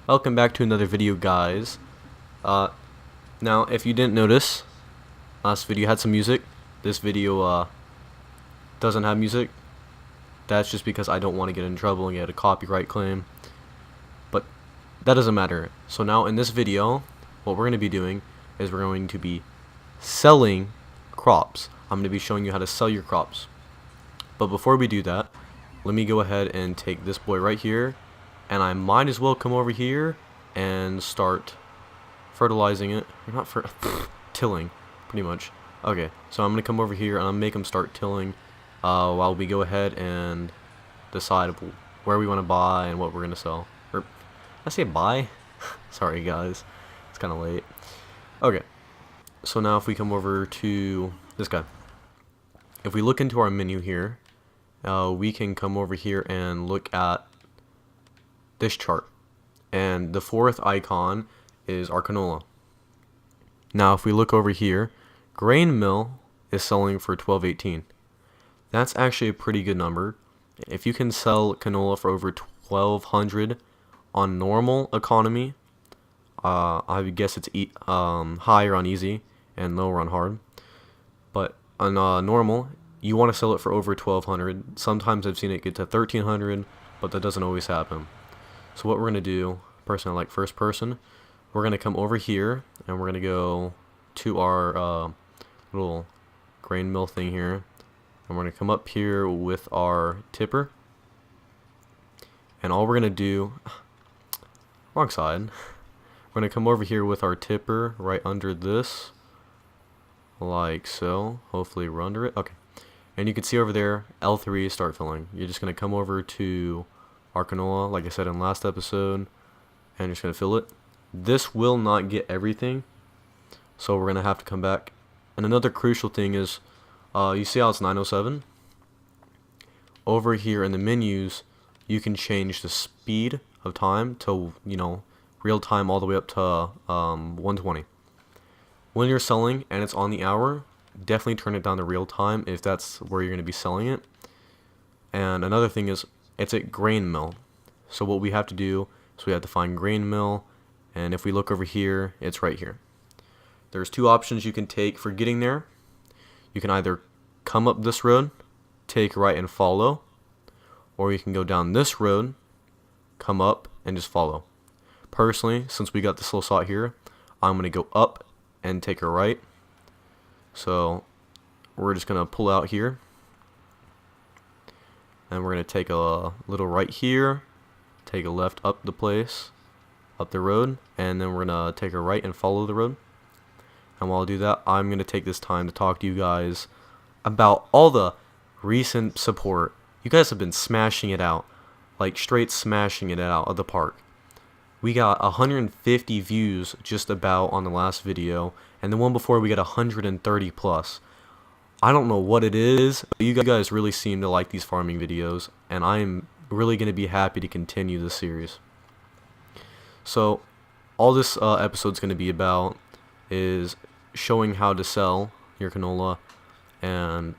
Welcome back to another video, guys. Now, if you didn't notice, last video had some music. This video doesn't have music. That's just because I don't want to get in trouble and get a copyright claim. But that doesn't matter. So now in this video, what we're going to be doing is we're going to be selling crops. I'm going to be showing you how to sell your crops. But before we do that, let me go ahead and take this boy right here, and I might as well come over here and start fertilizing it. Or not for tilling, pretty much. Okay, so I'm gonna come over here and I'll make them start tilling while we go ahead and decide where we want to buy and what we're gonna sell. Or I say buy? Sorry guys, it's kind of late. Okay, so now if we come over to this guy, if we look into our menu here, we can come over here and look at this chart, and the fourth icon is our canola. Now if we look over here, grain mill is selling for $12.18. That's actually a pretty good number. If you can sell canola for over $1,200 on normal economy, I would guess it's higher on easy and lower on hard, but on normal you want to sell it for over $1,200. Sometimes I've seen it get to $1,300, but that doesn't always happen. So what we're going to do, personally I like first person, we're going to come over here and we're going to go to our little grain mill thing here, and we're going to come up here with our tipper, and all we're going to do, wrong side, we're going to come over here with our tipper right under this, like so. Hopefully we're under it. Okay. And you can see over there, L3 start filling. You're just going to come over to our canola, like I said in last episode, and you're just going to fill it. This will not get everything, so we're going to have to come back. And another crucial thing is, you see how it's 907? Over here in the menus, you can change the speed of time to, real time all the way up to 120. When you're selling and it's on the hour, definitely turn it down to real time if that's where you're going to be selling it. And another thing is, it's at grain mill, so what we have to do is we have to find grain mill, and if we look over here, it's right here. There's two options you can take for getting there. You can either come up this road, take right and follow, or you can go down this road, come up and just follow. Personally, since we got this little spot here, I'm going to go up and take a right. So we're just going to pull out here, and we're going to take a little right here, take a left up the place, up the road, and then we're going to take a right and follow the road. And while I do that, I'm going to take this time to talk to you guys about all the recent support. You guys have been smashing it out, like straight smashing it out of the park. We got 150 views just about on the last video, and the one before we got 130 plus. I don't know what it is, but you guys really seem to like these farming videos, and I'm really going to be happy to continue this series. So all this episode's going to be about is showing how to sell your canola, and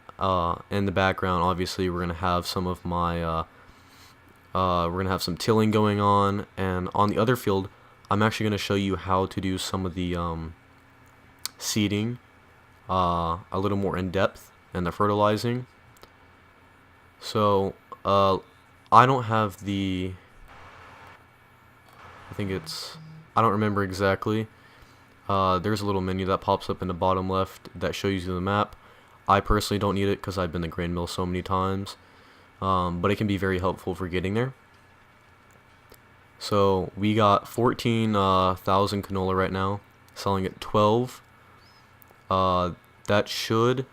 in the background obviously we're going to have some of my we're going to have some tilling going on, and on the other field I'm actually going to show you how to do some of the seeding a little more in depth, and the fertilizing. So I don't have the, I don't remember exactly. There's a little menu that pops up in the bottom left that shows you the map. I personally don't need it because I've been to grain mill so many times, but it can be very helpful for getting there. So we got 14,000 canola right now, selling at 12. That should,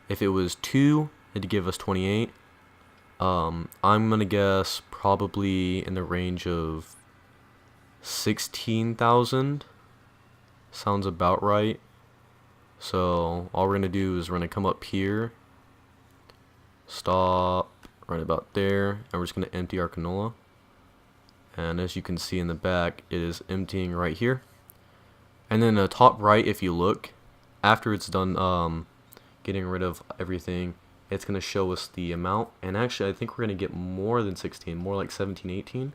if it was 2, it'd give us 28. I'm gonna guess probably in the range of 16,000. Sounds about right. So all we're gonna do is we're gonna come up here, stop right about there, and we're just gonna empty our canola. And as you can see in the back, it is emptying right here. And then the top right, if you look, after it's done getting rid of everything, it's going to show us the amount. And actually, I think we're going to get more than 16, more like 17, 18.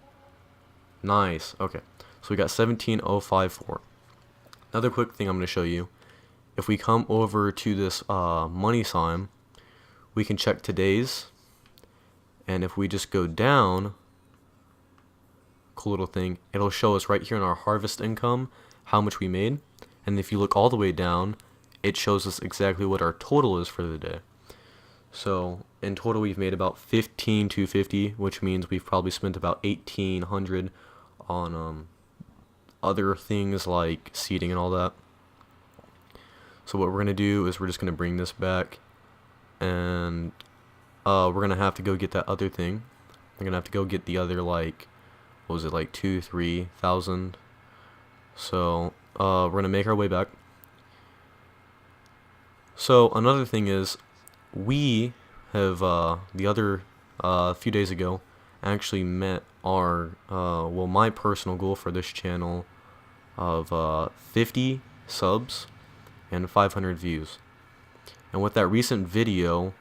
Nice. Okay. So we got 17,054. Another quick thing I'm going to show you. If we come over to this money sign, we can check today's. And if we just go down, cool little thing, it'll show us right here in our harvest income how much we made. And if you look all the way down, it shows us exactly what our total is for the day. So in total we've made about 15,250, which means we've probably spent about 1,800 on other things like seating and all that. So what we're gonna do is we're just gonna bring this back, and we're gonna have to go get that other thing. We're gonna have to go get the other, like, what was it, like 2,000-3,000. So we're gonna make our way back. So another thing is, we have the other few days ago actually met our well, my personal goal for this channel of 50 subs and 500 views. And with that recent video,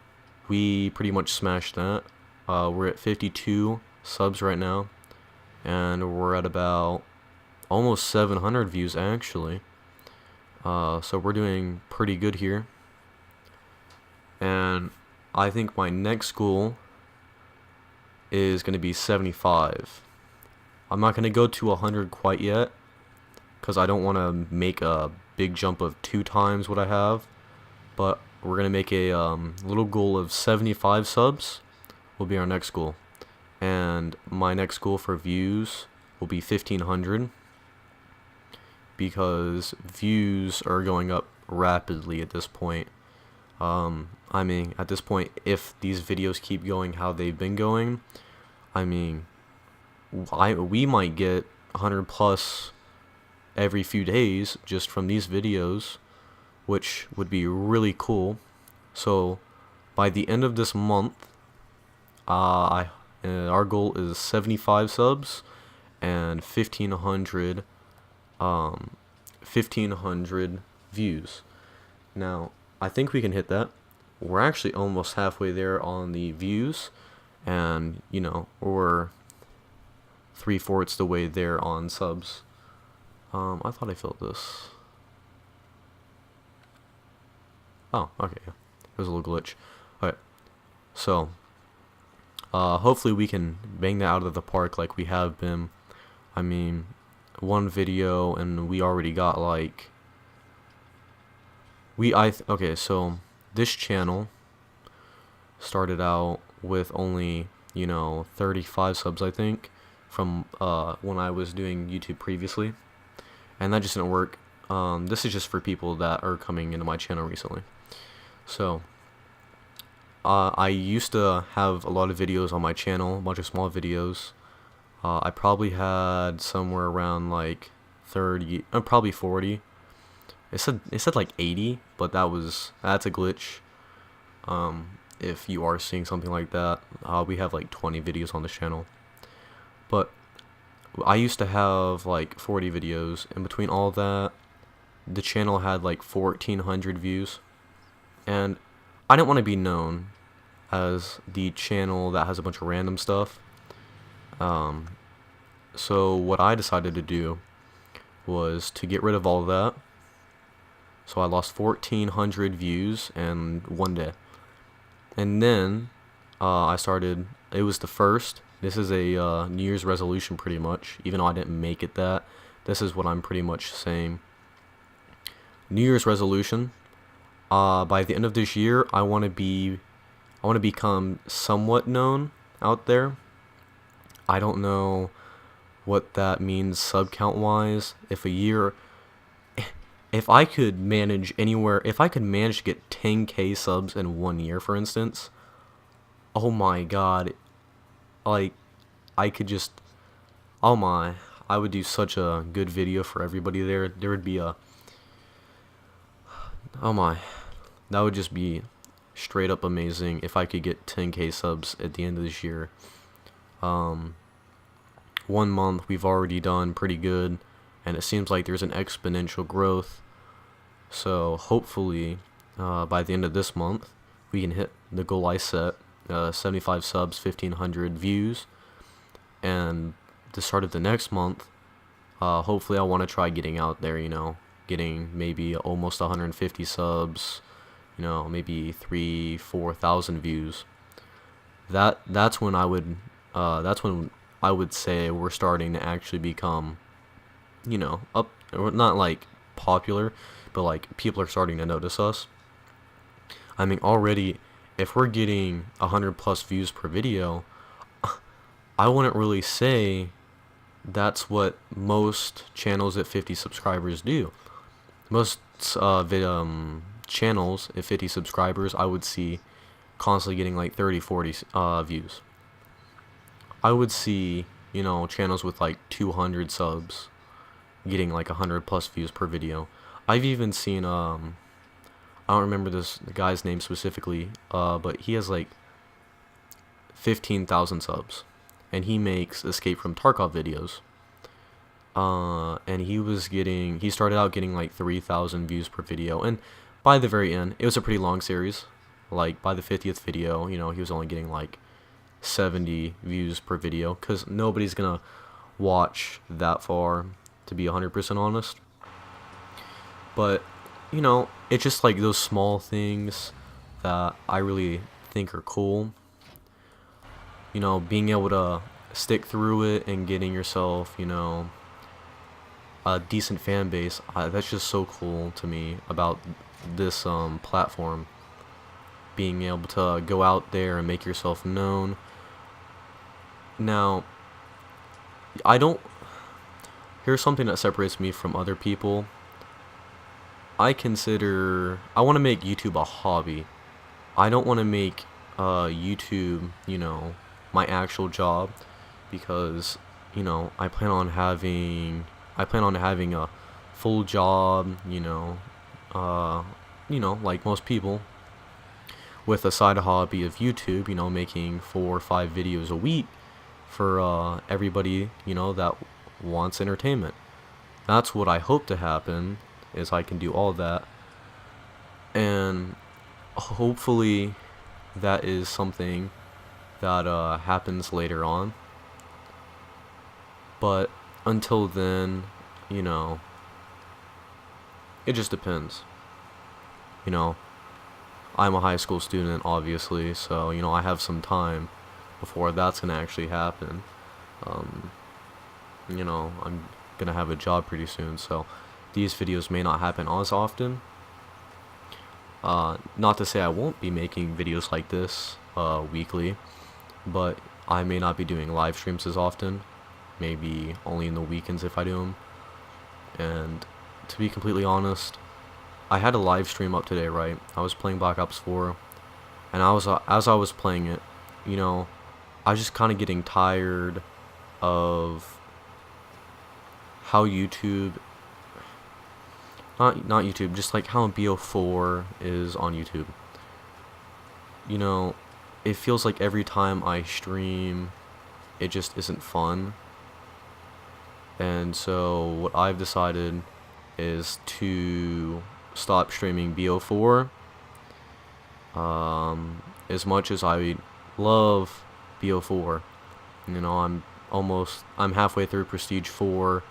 we pretty much smashed that. We're at 52 subs right now, and we're at about almost 700 views actually. So we're doing pretty good here. And I think my next goal is going to be 75. I'm not going to go to 100 quite yet, because I don't want to make a big jump of 2 times what I have. But we're going to make a little goal of 75 subs will be our next goal. And my next goal for views will be 1,500, because views are going up rapidly at this point. I mean, at this point, if these videos keep going how they've been going, I mean, we might get 100 plus every few days just from these videos, which would be really cool. So by the end of this month, our goal is 75 subs and 1,500 views. Now I think we can hit that. We're actually almost halfway there on the views, and you know, we're 3/4 the way there on subs. I thought I filled this. Oh, okay, yeah. It was a little glitch. Alright, so hopefully we can bang that out of the park like we have been. I mean, one video and we already got like okay, so this channel started out with only, you know, 35 subs, I think, from when I was doing YouTube previously, and that just didn't work. This is just for people that are coming into my channel recently. So I used to have a lot of videos on my channel, a bunch of small videos. I probably had somewhere around like 30, probably 40. It said like 80, but that's a glitch. If you are seeing something like that, we have like 20 videos on this channel. But I used to have like 40 videos, and between all that, the channel had like 1,400 views. And I didn't want to be known as the channel that has a bunch of random stuff. So what I decided to do was to get rid of all that. So I lost 1,400 views in one day. And then I started, it was the first. This is a New Year's resolution pretty much, even though I didn't make it that. This is what I'm pretty much saying. New Year's resolution. By the end of this year, I want to become somewhat known out there. I don't know what that means sub count wise. If I could manage to get 10k subs in 1 year, for instance, oh my god, like, I could just, oh my, I would do such a good video for everybody there. There would be oh my, that would just be straight up amazing if I could get 10k subs at the end of this year. 1 month we've already done pretty good, and it seems like there's an exponential growth. So hopefully by the end of this month we can hit the goal I set, 75 subs, 1,500 views, and the start of the next month, hopefully I want to try getting out there, getting maybe almost 150 subs, maybe 3,000-4,000 views. That's when I would say we're starting to actually become, up, or not like popular, but like people are starting to notice us. I mean, already, if we're getting 100+ views per video, I wouldn't really say that's what most channels at 50 subscribers do. Most channels at 50 subscribers, I would see constantly getting like 30-40 views. I would see, channels with like 200 subs getting like 100+ views per video. I've even seen, I don't remember the guy's name specifically, but he has like 15,000 subs, and he makes Escape from Tarkov videos. And he started out getting like 3,000 views per video, and by the very end, it was a pretty long series. Like by the 50th video, he was only getting like 70 views per video, because nobody's gonna watch that far, to be 100% honest. But it's just like those small things that I really think are cool. Being able to stick through it and getting yourself, a decent fan base, that's just so cool to me about this platform. Being able to go out there and make yourself known. Now, here's something that separates me from other people. I want to make YouTube a hobby. I don't want to make YouTube, my actual job, because, I plan on having a full job, like most people, with a side hobby of YouTube, making 4 or 5 videos a week for everybody, that wants entertainment. That's what I hope to happen, is I can do all that, and hopefully that is something that happens later on. But until then, it just depends. I'm a high school student, obviously, so I have some time before that's gonna actually happen. I'm gonna have a job pretty soon, so these videos may not happen as often. Not to say I won't be making videos like this weekly, but I may not be doing live streams as often. Maybe only in the weekends if I do them. And to be completely honest, I had a live stream up today, right? I was playing Black Ops 4, and as I was playing it, I was just kind of getting tired of how YouTube, not YouTube, just like how BO4 is on YouTube. It feels like every time I stream, it just isn't fun. And so what I've decided is to stop streaming BO4. As much as I love BO4, I'm halfway through Prestige 4.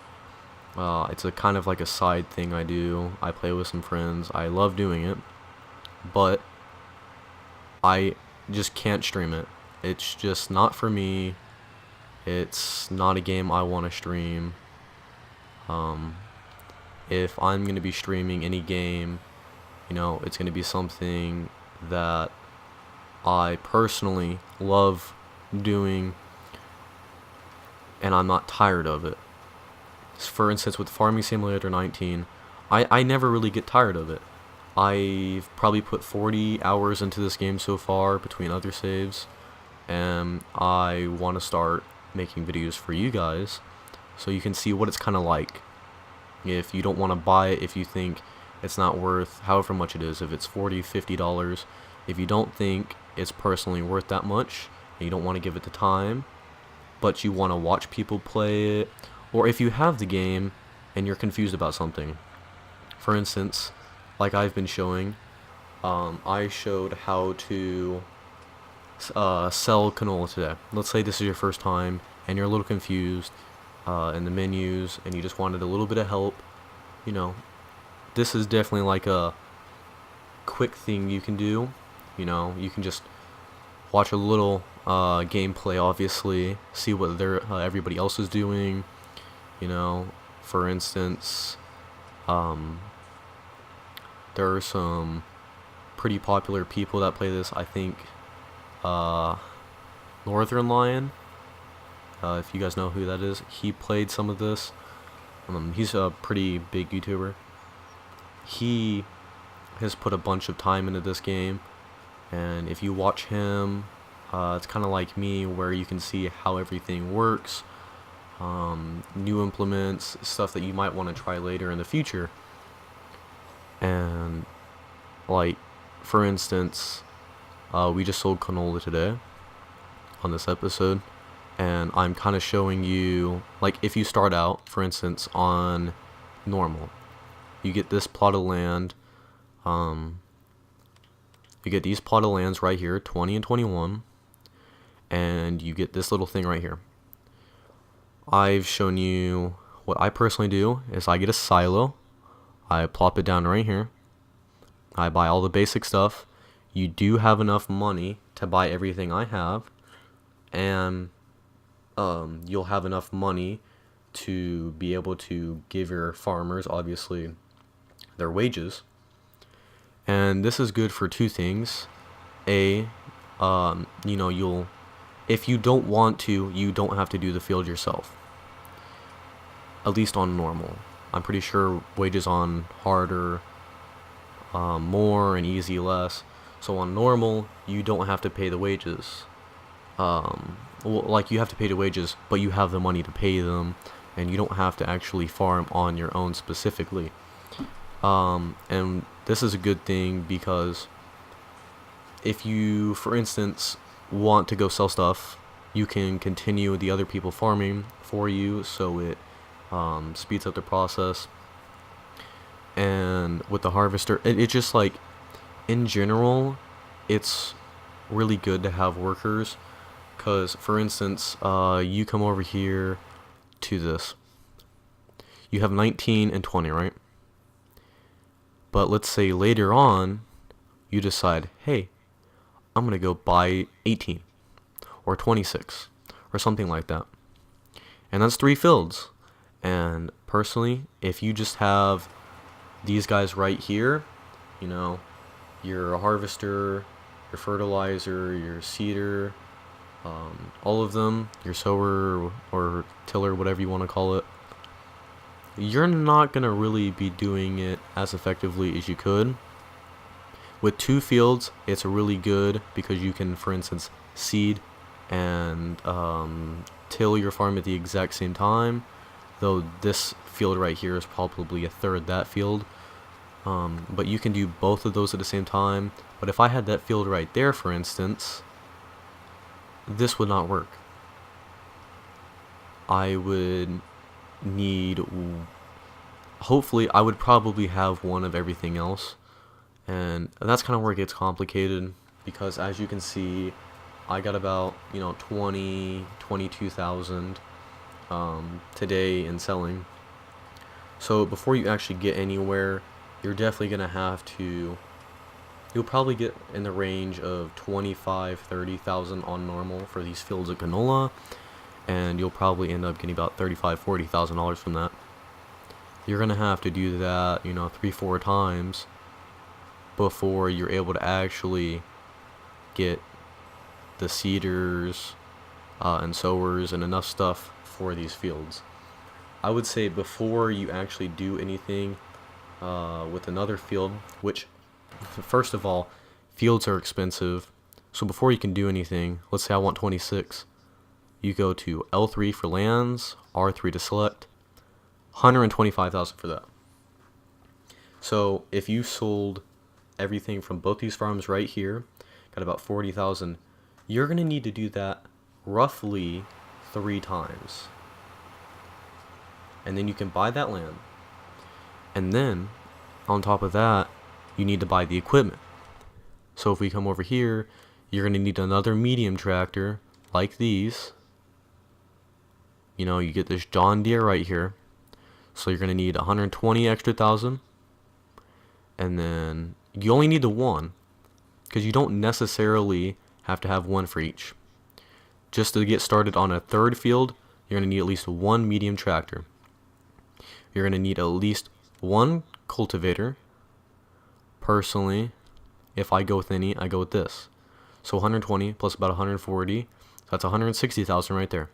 It's a kind of like a side thing I do. I play with some friends. I love doing it, but I just can't stream it. It's just not for me. It's not a game I want to stream. If I'm going to be streaming any game, it's going to be something that I personally love doing, and I'm not tired of it. For instance, with Farming Simulator 19, I never really get tired of it. I've probably put 40 hours into this game so far between other saves, and I want to start making videos for you guys so you can see what it's kind of like. If you don't want to buy it, if you think it's not worth however much it is, if it's $40, $50, if you don't think it's personally worth that much, and you don't want to give it the time, but you want to watch people play it, or if you have the game and you're confused about something. For instance, like I've been showing, I showed how to sell canola today. Let's say this is your first time and you're a little confused. in the menus and you just wanted a little bit of help, you know, this is definitely like a quick thing you can do. You know, you can just watch a little gameplay, obviously, see what everybody else is doing. You know, for instance, there are some pretty popular people that play this. I think Northern Lion, if you guys know who that is, he played some of this. He's a pretty big YouTuber. He has put a bunch of time into this game, and if you watch him, it's kind of like me, where you can see how everything works, new implements, stuff that you might want to try later in the future. And like, for instance, we just sold canola today on this episode, and I'm kind of showing you, like, if you start out, for instance, on normal, you get this plot of land. You get these plot of lands right here, 20 and 21, and you get this little thing right here. I've shown you what I personally do is I get a silo, I plop it down right here, I buy all the basic stuff. You do have enough money to buy everything I have, and you'll have enough money to be able to give your farmers, obviously, their wages. And this is good for two things. You know, if you don't want to, you don't have to do the field yourself. At least on normal. I'm pretty sure wages on harder, more, and easy less. So on normal, you don't have to pay the wages. Like, you have to pay the wages, but you have the money to pay them, and you don't have to actually farm on your own specifically. And this is a good thing because if you, for instance, want to go sell stuff, you can continue the other people farming for you, so it speeds up the process. And with the harvester, it just, like, in general, it's really good to have workers, because, for instance, you come over here to this, you have 19 and 20, right? But let's say later on, you decide, hey, I'm going to go buy 18 or 26 or something like that. And that's 3 fields. And personally, if you just have these guys right here, you know, your harvester, your fertilizer, your seeder, all of them, your sower or tiller, whatever you want to call it, you're not going to really be doing it as effectively as you could. With 2 fields, it's really good because you can, for instance, seed and till your farm at the exact same time, though this field right here is probably a third that field. But you can do both of those at the same time. But if I had that field right there, for instance, this would not work. I would need, hopefully, I would probably have one of everything else. And that's kind of where it gets complicated, because as you can see, I got about, 22,000 today in selling. So before you actually get anywhere, you're definitely going to have to, you'll probably get in the range of 25,000-30,000 on normal for these fields of canola, and you'll probably end up getting about $35,000-$40,000 from that. You're going to have to do that, 3-4 times before you're able to actually get the seeders and sowers and enough stuff for these fields. I would say before you actually do anything with another field, which, first of all, fields are expensive, so before you can do anything, let's say I want 26, you go to L3 for lands, R3 to select, 125,000 for that. So if you sold everything from both these farms right here, got about 40,000, you're going to need to do that roughly 3 times. And then you can buy that land. And then, on top of that, you need to buy the equipment. So if we come over here, you're going to need another medium tractor, like these. you get this John Deere right here. So you're going to need 120 extra thousand. And then you only need the one, because you don't necessarily have to have one for each. Just to get started on a third field, you're going to need at least one medium tractor. You're going to need at least one cultivator. Personally, if I go with any, I go with this. So 120 plus about 140, so that's 160,000 right there.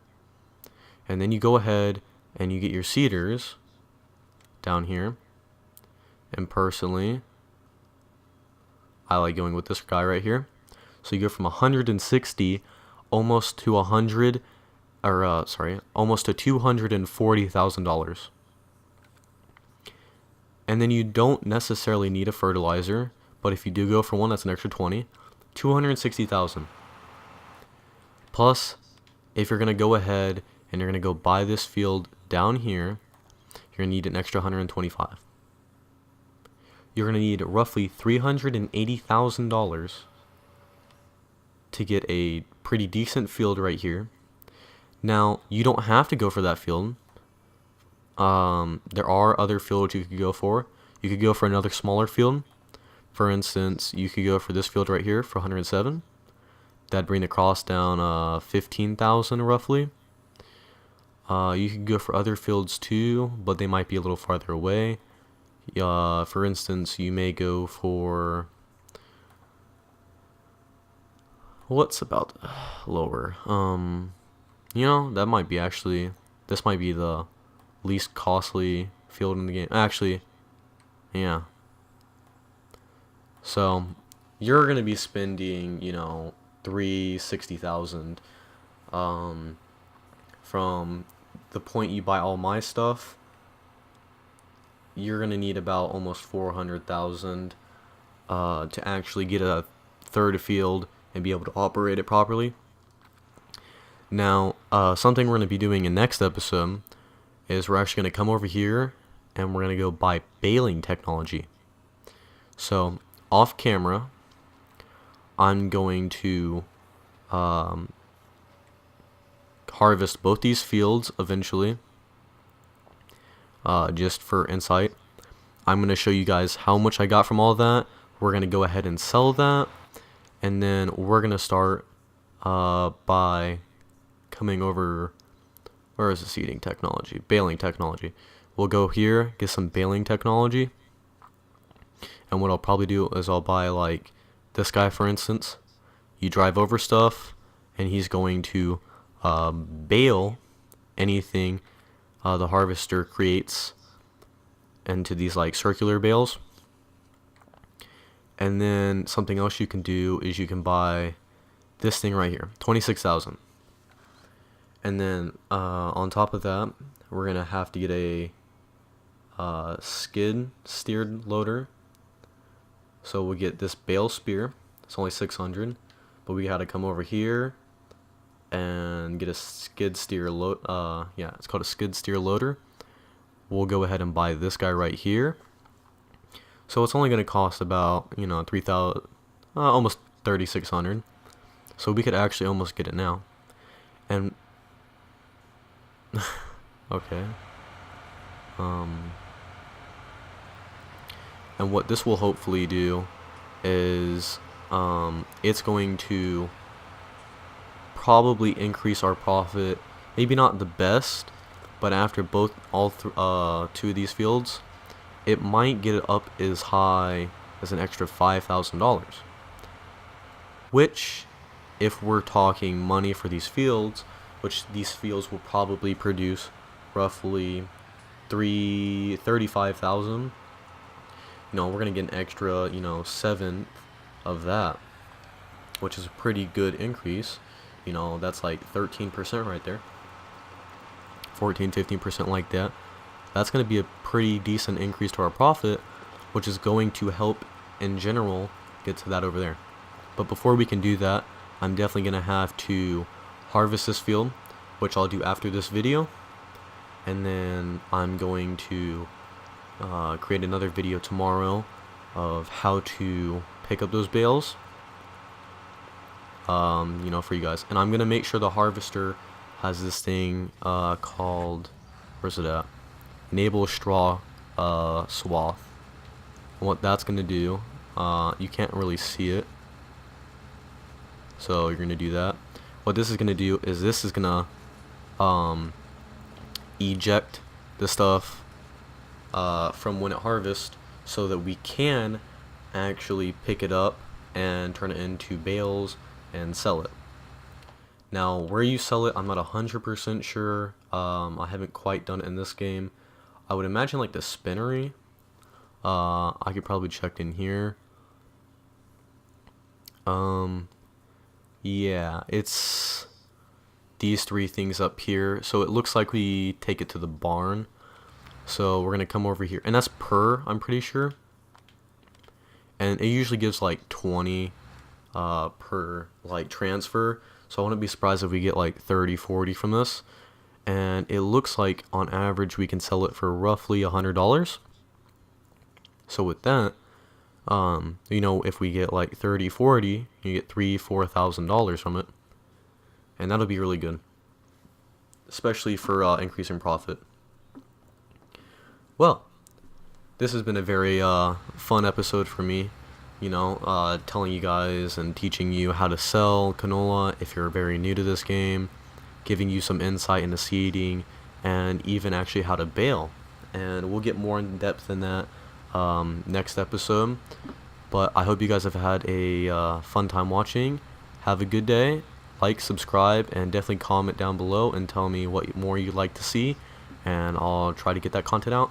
And then you go ahead and you get your seeders down here. And personally, I like going with this guy right here. So you go from 160 almost to almost to $240,000. And then you don't necessarily need a fertilizer, but if you do go for one, that's an extra 20, 260,000. Plus, if you're gonna go ahead and you're gonna go buy this field down here, you're gonna need an extra 125. You're gonna need roughly $380,000 to get a pretty decent field right here. Now, you don't have to go for that field. There are other fields you could go for. You could go for another smaller field. For instance, you could go for this field right here for 107. That'd bring the cost down 15,000 roughly. You could go for other fields too, but they might be a little farther away. For instance, you may go for what's about lower. That might be actually, this might be the least costly field in the game. Actually, yeah. So you're gonna be spending, $360,000 from the point you buy all my stuff. You're gonna need about almost 400,000 to actually get a third field and be able to operate it properly. Now, something we're gonna be doing in next episode is we're actually gonna come over here and we're gonna go buy baling technology. So off camera, I'm going to harvest both these fields eventually. Just for insight, I'm going to show you guys how much I got from all that. We're going to go ahead and sell that, and then we're going to start by coming over, where is the seeding technology? Baling technology. We'll go here, get some baling technology, and what I'll probably do is I'll buy like this guy, for instance. You drive over stuff, and he's going to bale anything the harvester creates into these like circular bales. And then something else you can do is you can buy this thing right here, 26,000. And then on top of that, we're gonna have to get a skid steered loader. So we'll get this bale spear. It's only 600, but we gotta come over here and get a skid steer load. It's called a skid steer loader. We'll go ahead and buy this guy right here. So it's only going to cost about 3,000, almost 3,600. So we could actually almost get it now. And okay. And what this will hopefully do is it's going to probably increase our profit. Maybe not the best, but after two of these fields, it might get it up as high as an extra $5,000. Which, if we're talking money for these fields, which these fields will probably produce roughly 35,000. We're gonna get an extra 7 of that, which is a pretty good increase. That's like 13% right there. 14-15% like that. That's going to be a pretty decent increase to our profit, which is going to help in general get to that over there. But before we can do that, I'm definitely going to have to harvest this field, which I'll do after this video. And then I'm going to create another video tomorrow of how to pick up those bales. For you guys. And I'm going to make sure the harvester has this thing called, where's it at? Enable straw swath. And what that's gonna do, you can't really see it, so you're gonna do that. What this is gonna do is this is gonna eject the stuff from when it harvests, so that we can actually pick it up and turn it into bales and sell it. Now, where you sell it, I'm not 100% sure. I haven't quite done it in this game. I would imagine like the spinnery. I could probably check in here. Yeah, it's these three things up here. So it looks like we take it to the barn. So we're gonna come over here, and that's per, I'm pretty sure. And it usually gives like 20 per like transfer. So I wouldn't be surprised if we get like 30, 40 from this. And it looks like on average we can sell it for roughly $100. So with that, you know, if we get like 30, 40, you get $3,000-$4,000 from it. And that'll be really good, especially for increasing profit. Well, this has been a very fun episode for me, you know, telling you guys and teaching you how to sell canola if you're very new to this game, giving you some insight into seeding, and even actually how to bale. And we'll get more in depth in that next episode. But I hope you guys have had a fun time watching. Have a good day. Like, subscribe, and definitely comment down below and tell me what more you'd like to see, and I'll try to get that content out.